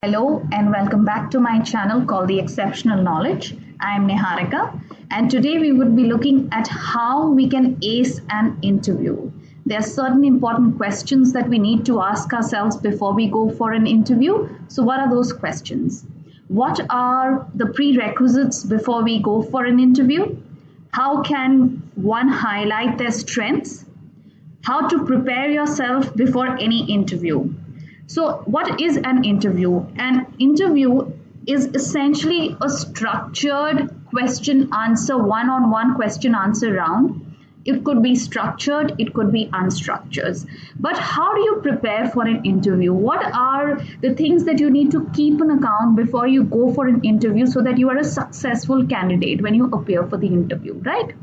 Hello and welcome back to my channel called The Exceptional Knowledge. I am Niharika and today we would be looking at how we can ace an interview. There are certain important questions that we need to ask ourselves before we go for an interview. So what are those questions? What are the prerequisites before we go for an interview? How can one highlight their strengths? How to prepare yourself before any interview? So, what is an interview? An interview is essentially a structured question answer, one on one question answer round. It could be structured, it could be unstructured. But how do you prepare for an interview? What are the things that you need to keep in account before you go for an interview so that you are a successful candidate when you appear for the interview, right?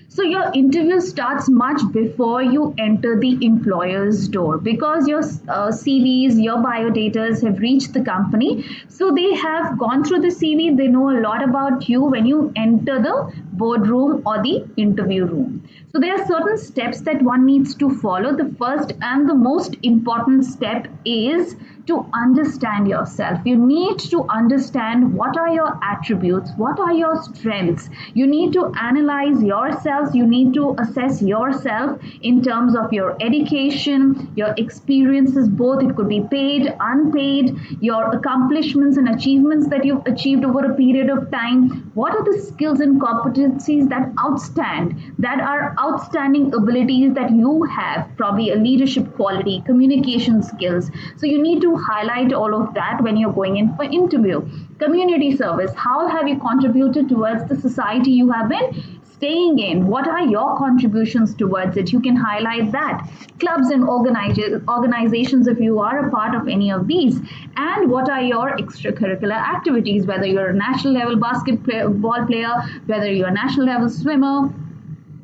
So your interview starts much before you enter the employer's door because your CVs, your biodatas have reached the company. So they have gone through the CV. They know a lot about you when you enter the boardroom or the interview room. So there are certain steps that one needs to follow. The first and the most important step is to understand yourself. You need to understand what are your attributes, what are your strengths. You need to analyze yourself. You need to assess yourself in terms of your education, your experiences, both it could be paid, unpaid, your accomplishments and achievements that you've achieved over a period of time. What are the skills and competencies that are outstanding abilities that you have, probably a leadership quality, communication skills. So you need to highlight all of that when you're going in for interview. Community service, how have you contributed towards the society you have been staying in? What are your contributions towards it? You can highlight that. Clubs and organizations, if you are a part of any of these, and what are your extracurricular activities, whether you're a national level basketball player, whether you're a national level swimmer,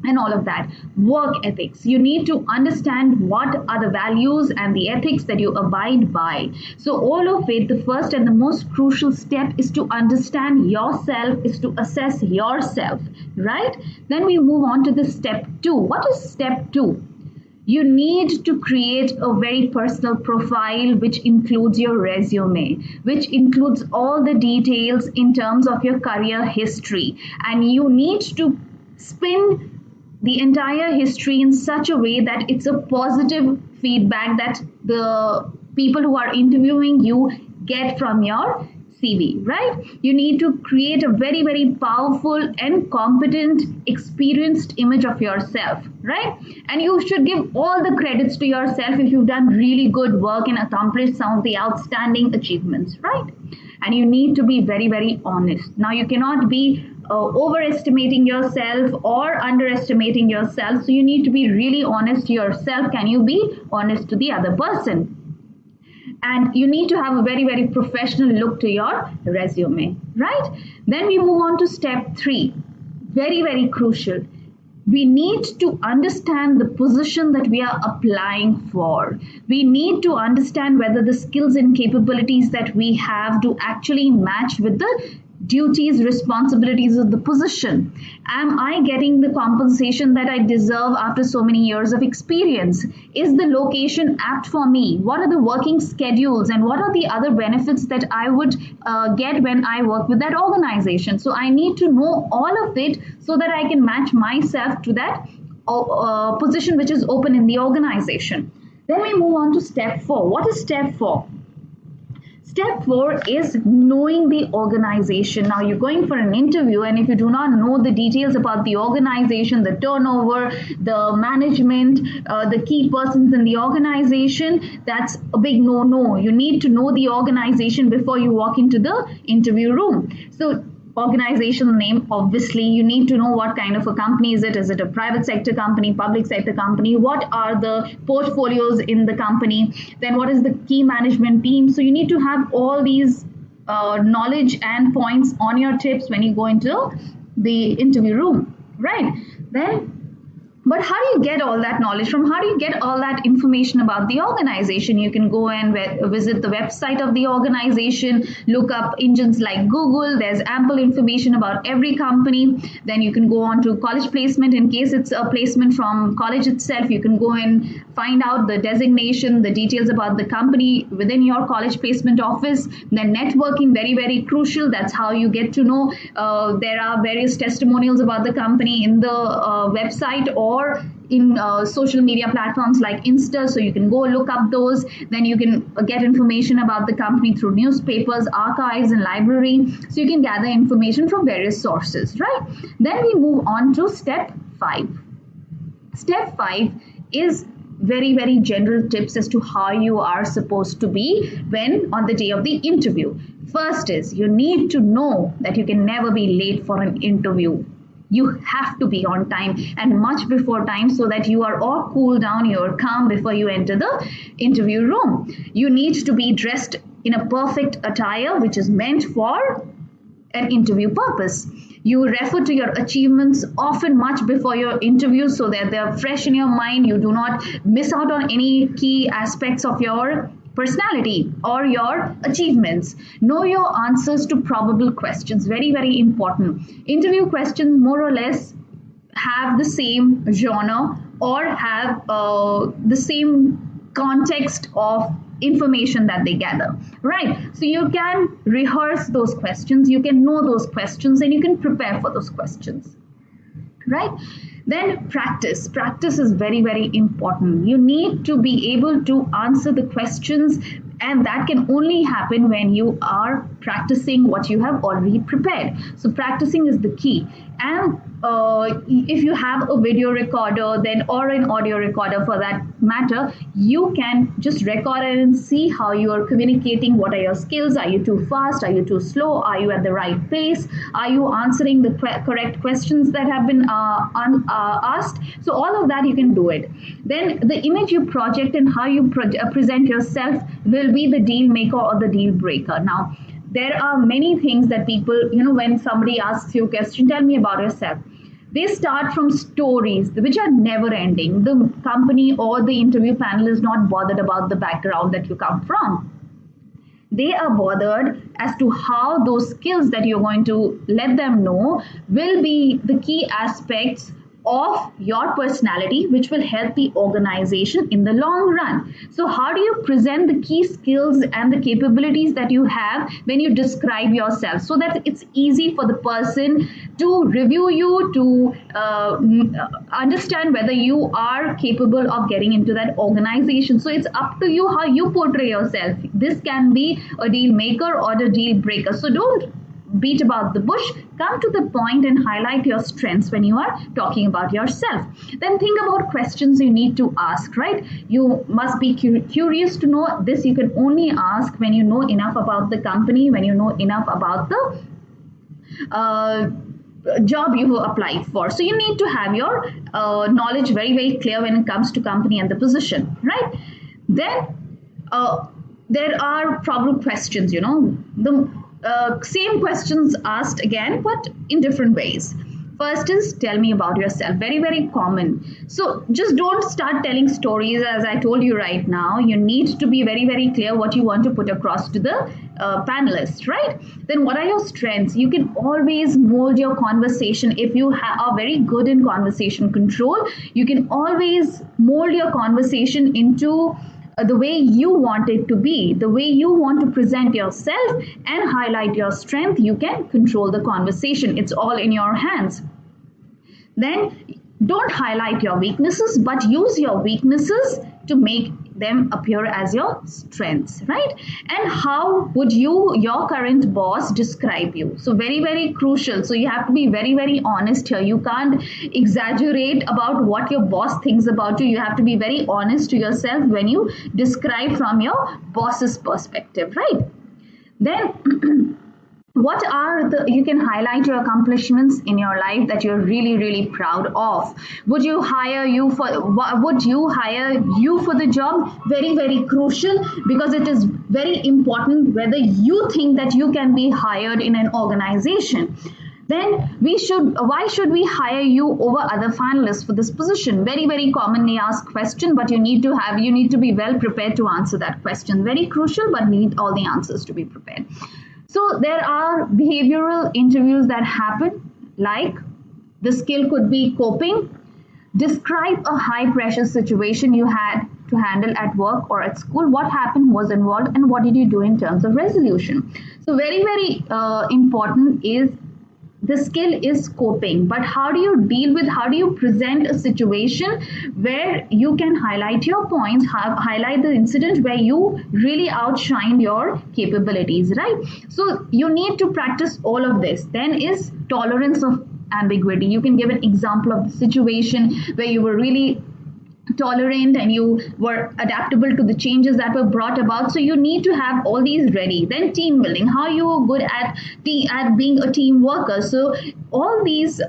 and all of that. Work ethics. You need to understand what are the values and the ethics that you abide by. So all of it, the first and the most crucial step is to understand yourself, is to assess yourself, right? Then we move on to the step 2. What is step 2? You need to create a very personal profile which includes your resume, which includes all the details in terms of your career history. And you need to spin the entire history in such a way that it's a positive feedback that the people who are interviewing you get from your CV, right? You need to create a very, very powerful and competent, experienced image of yourself, right? And you should give all the credits to yourself if you've done really good work and accomplished some of the outstanding achievements, right? And you need to be very, very honest. Now, you cannot be overestimating yourself or underestimating yourself. So you need to be really honest to yourself. Can you be honest to the other person? And you need to have a very, very professional look to your resume, right? Then we move on to step 3. Very, very crucial. We need to understand the position that we are applying for. We need to understand whether the skills and capabilities that we have do actually match with the duties, responsibilities of the position. Am I getting the compensation that I deserve after so many years of experience? Is the location apt for me? What are the working schedules and what are the other benefits that I would get when I work with that organization? So I need to know all of it so that I can match myself to that position which is open in the organization. Then we move on to step 4. What is step 4? Step 4 is knowing the organization. Now you're going for an interview, and if you do not know the details about the organization, the turnover, the management, the key persons in the organization, that's a big no-no. You need to know the organization before you walk into the interview room. So organizational name, obviously you need to know what kind of a company is it a private sector company, public sector company, what are the portfolios in the company, then what is the key management team. So you need to have all these knowledge and points on your tips when you go into the interview room, right? Then But how do you get all that knowledge from? How do you get all that information about the organization? You can go and visit the website of the organization, look up engines like Google. There's ample information about every company. Then you can go on to college placement. In case it's a placement from college itself, you can go and find out the designation, the details about the company within your college placement office. Then networking, very, very crucial. That's how you get to know. There are various testimonials about the company in the website or in social media platforms like Insta, so you can go look up those. Then you can get information about the company through newspapers, archives, and library. So you can gather information from various sources, right? Then we move on to step 5. Step 5 is very, very general tips as to how you are supposed to be when on the day of the interview. First is you need to know that you can never be late for an interview. You have to be on time and much before time so that you are all cool down, you're calm before you enter the interview room. You need to be dressed in a perfect attire which is meant for an interview purpose. You refer to your achievements often much before your interview so that they're fresh in your mind. You do not miss out on any key aspects of your personality or your achievements. Know your answers to probable questions. Very, very important. Interview questions more or less have the same genre or have the same context of information that they gather, right? So you can rehearse those questions, you can know those questions, and you can prepare for those questions, right? Then practice. Practice is very, very important. You need to be able to answer the questions, and that can only happen when you are practicing what you have already prepared. So practicing is the key. And if you have a video recorder then or an audio recorder for that matter, you can just record it and see how you are communicating. What are your skills? Are you too fast? Are you too slow? Are you at the right pace? Are you answering the correct questions that have been asked? So all of that you can do it. Then the image you project and how you present yourself will be the deal maker or the deal breaker. Now, there are many things that people, when somebody asks you a question, tell me about yourself. They start from stories which are never ending. The company or the interview panel is not bothered about the background that you come from. They are bothered as to how those skills that you're going to let them know will be the key aspects of your personality, which will help the organization in the long run. So how do you present the key skills and the capabilities that you have when you describe yourself so that it's easy for the person to review you, to understand whether you are capable of getting into that organization. So it's up to you how you portray yourself. This can be a deal maker or a deal breaker. So don't beat about the bush. Come to the point and highlight your strengths when you are talking about yourself. Then think about questions you need to ask, right? You must be curious to know. This you can only ask when you know enough about the company, when you know enough about the job you have applied for. So you need to have your knowledge very, very clear when it comes to company and the position, right? Then there are problem questions, the same questions asked again, but in different ways. First is tell me about yourself. Very, very common. So just don't start telling stories as I told you right now. You need to be very, very clear what you want to put across to the panelists, right? Then what are your strengths? You can always mold your conversation. If you are very good in conversation control, you can always mold your conversation into the way you want it to be, the way you want to present yourself and highlight your strength. You can control the conversation. It's all in your hands. Then don't highlight your weaknesses, but use your weaknesses to make them appear as your strengths, right? And how would your current boss describe you? So very, very crucial. So you have to be very, very honest here. You can't exaggerate about what your boss thinks about you. You have to be very honest to yourself when you describe from your boss's perspective, right? Then what are you can highlight your accomplishments in your life that you're really, really proud of. Would you hire you for the job? Very, very crucial, because it is very important whether you think that you can be hired in an organization. then why should we hire you over other finalists for this position? Very commonly asked question, but you need to be well prepared to answer that question. Very crucial, but need all the answers to be prepared. So there are behavioral interviews that happen, like the skill could be coping. Describe a high pressure situation you had to handle at work or at school. What happened, was involved, and what did you do in terms of resolution? So very important is the skill is coping, but how do you present a situation where you can highlight your points, highlight the incident where you really outshined your capabilities, right? So you need to practice all of this. Then is tolerance of ambiguity. You can give an example of the situation where you were really tolerant and you were adaptable to the changes that were brought about. So you need to have all these ready. Then team building, how you are good at being a team worker. So all these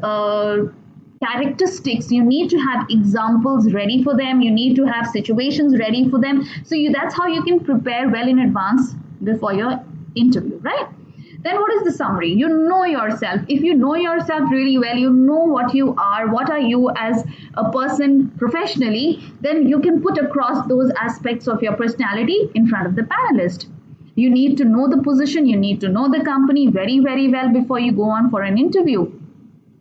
characteristics, you need to have examples ready for them. You need to have situations ready for them. So that's how you can prepare well in advance before your interview, right? Then what is the summary? You know yourself. If you know yourself really well, you know what you are, what are you as a person professionally, then you can put across those aspects of your personality in front of the panelist. You need to know the position, you need to know the company very well before you go on for an interview.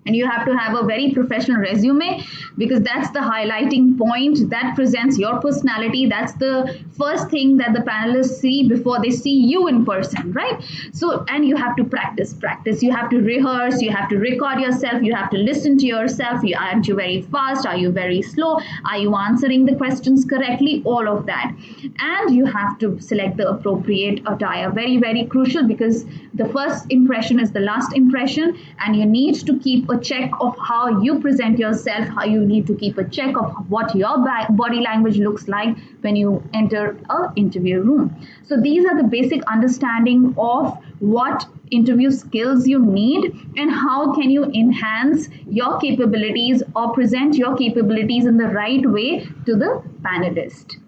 And you have to have a very professional resume, because that's the highlighting point that presents your personality. That's the first thing that the panelists see before they see you in person, right? So, and you have to practice. You have to rehearse, you have to record yourself, you have to listen to yourself. Aren't you very fast? Are you very slow? Are you answering the questions correctly? All of that. And you have to select the appropriate attire. Very crucial, because the first impression is the last impression, and you need to keep a check of how you present yourself, how you need to keep a check of what your body language looks like when you enter an interview room. So these are the basic understanding of what interview skills you need and how can you enhance your capabilities or present your capabilities in the right way to the panelist.